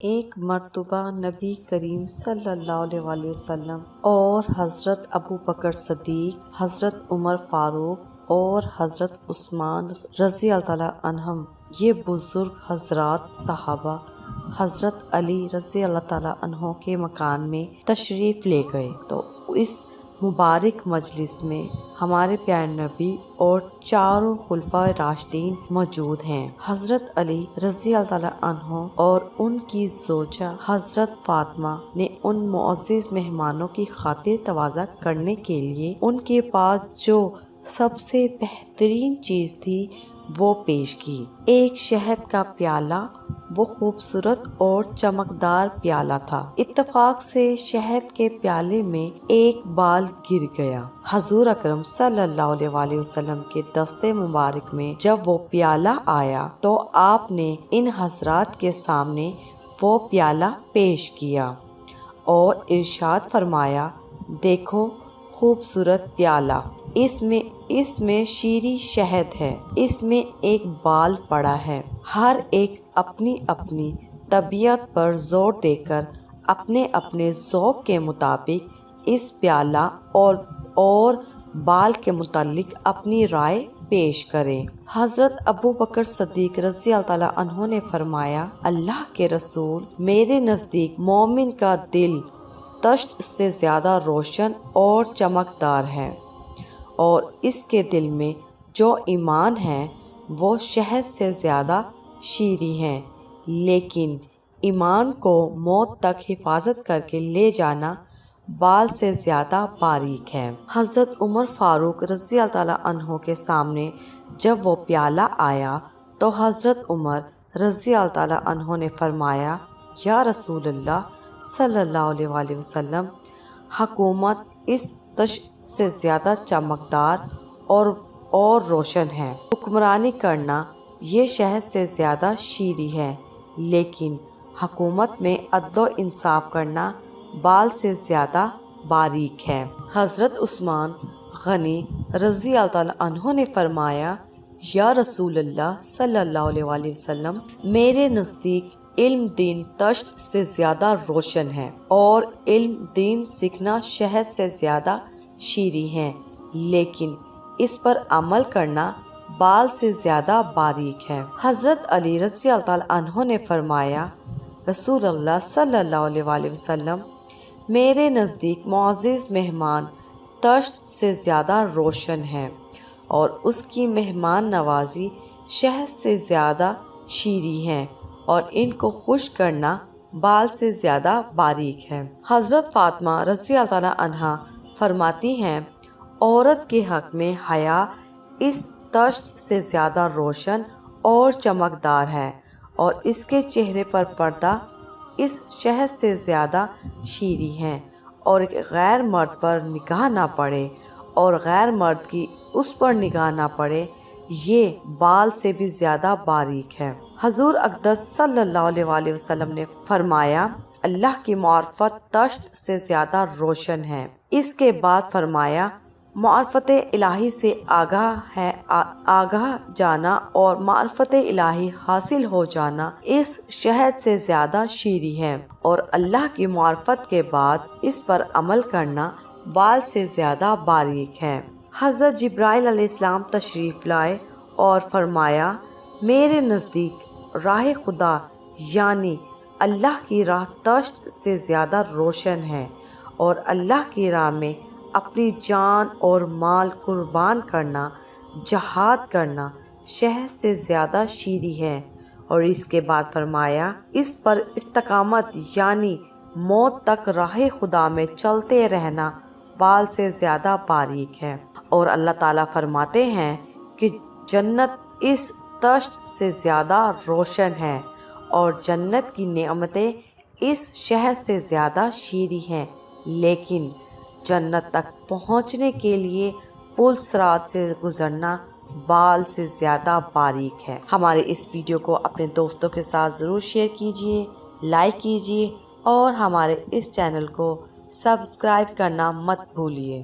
ایک مرتبہ نبی کریم صلی اللہ علیہ وسلم اور حضرت ابو بکر صدیق، حضرت عمر فاروق اور حضرت عثمان رضی اللہ تعالیٰ عنہم، یہ بزرگ حضرات صحابہ حضرت علی رضی اللہ تعالیٰ عنہ کے مکان میں تشریف لے گئے تو اس مبارک مجلس میں ہمارے پیارے نبی اور چاروں خلفائے راشدین موجود ہیں۔ حضرت علی رضی اللہ تعالیٰ عنہ اور ان کی زوجہ حضرت فاطمہ نے ان معزز مہمانوں کی خاطر تواضع کرنے کے لیے ان کے پاس جو سب سے بہترین چیز تھی وہ پیش کی۔ ایک شہد کا پیالہ، وہ خوبصورت اور چمکدار پیالہ تھا۔ اتفاق سے شہد کے پیالے میں ایک بال گر گیا۔ حضور اکرم صلی اللہ علیہ وسلم کے دست مبارک میں جب وہ پیالہ آیا تو آپ نے ان حضرات کے سامنے وہ پیالہ پیش کیا اور ارشاد فرمایا، دیکھو خوبصورت پیالہ، اس میں شیریں شہد ہے، اس میں ایک بال پڑا ہے۔ ہر ایک اپنی اپنی طبیعت پر زور دے کر اپنے اپنے ذوق کے مطابق اس پیالہ اور بال کے متعلق اپنی رائے پیش کریں۔ حضرت ابو بکر صدیق رضی اللہ تعالیٰ عنہ نے فرمایا، اللہ کے رسول، میرے نزدیک مومن کا دل طشت سے زیادہ روشن اور چمکدار ہے، اور اس کے دل میں جو ایمان ہے وہ شہد سے زیادہ شیریں ہے، لیکن ایمان کو موت تک حفاظت کر کے لے جانا بال سے زیادہ باریک ہے۔ حضرت عمر فاروق رضی اللہ تعالیٰ عنہ کے سامنے جب وہ پیالہ آیا تو حضرت عمر رضی اللہ تعالیٰ عنہ نے فرمایا، یا رسول اللہ صلی اللہ علیہ وسلم، حکومت اس طشت سے زیادہ چمکدار اور روشن ہے، حکمرانی کرنا یہ شہد سے زیادہ شیریں ہے، لیکن حکومت میں عدل و انصاف کرنا بال سے زیادہ باریک ہے۔ حضرت عثمان غنی رضی اللہ تعالیٰ عنہ نے فرمایا، یا رسول اللہ صلی اللہ علیہ وسلم، میرے نزدیک علم دین طشت سے زیادہ روشن ہے، اور علم دین سیکھنا شہد سے زیادہ شیریں ہے، لیکن اس پر عمل کرنا بال سے زیادہ باریک ہے۔ حضرت علی رضی اللہ تعالیٰ عنہ نے فرمایا، رسول اللہ صلی اللہ علیہ وسلم، میرے نزدیک معزز مہمان طشت سے زیادہ روشن ہے، اور اس کی مہمان نوازی شہد سے زیادہ شیریں ہے، اور ان کو خوش کرنا بال سے زیادہ باریک ہے۔ حضرت فاطمہ رضی اللہ تعالیٰ عنہا فرماتی ہیں، عورت کے حق میں حیا اس طشت سے زیادہ روشن اور چمکدار ہے، اور اس کے چہرے پر پردہ اس شہد سے زیادہ شیریں ہے، اور ایک غیر مرد پر نگاہ نہ پڑے اور غیر مرد کی اس پر نگاہ نہ پڑے، یہ بال سے بھی زیادہ باریک ہے۔ حضور اقدس صلی اللہ علیہ وسلم نے فرمایا، اللہ کی معرفت طشت سے زیادہ روشن ہے۔ اس کے بعد فرمایا، معرفت الہی سے آگاہ جانا اور معرفت الہی حاصل ہو جانا اس شہد سے زیادہ شیریں ہے، اور اللہ کی معرفت کے بعد اس پر عمل کرنا بال سے زیادہ باریک ہے۔ حضرت جبرائیل علیہ السلام تشریف لائے اور فرمایا، میرے نزدیک راہ خدا یعنی اللہ کی راہ طشت سے زیادہ روشن ہے، اور اللہ کی راہ میں اپنی جان اور مال قربان کرنا، جہاد کرنا شہد سے زیادہ شیریں ہے، اور اس کے بعد فرمایا، اس پر استقامت یعنی موت تک راہ خدا میں چلتے رہنا بال سے زیادہ باریک ہے۔ اور اللہ تعالیٰ فرماتے ہیں کہ جنت اس طشت سے زیادہ روشن ہے، اور جنت کی نعمتیں اس شہد سے زیادہ شیریں ہیں، لیکن جنت تک پہنچنے کے لیے پل صراط سے گزرنا بال سے زیادہ باریک ہے۔ ہمارے اس ویڈیو کو اپنے دوستوں کے ساتھ ضرور شیئر کیجیے، لائک کیجیے، اور ہمارے اس چینل کو سبسکرائب کرنا مت بھولیے۔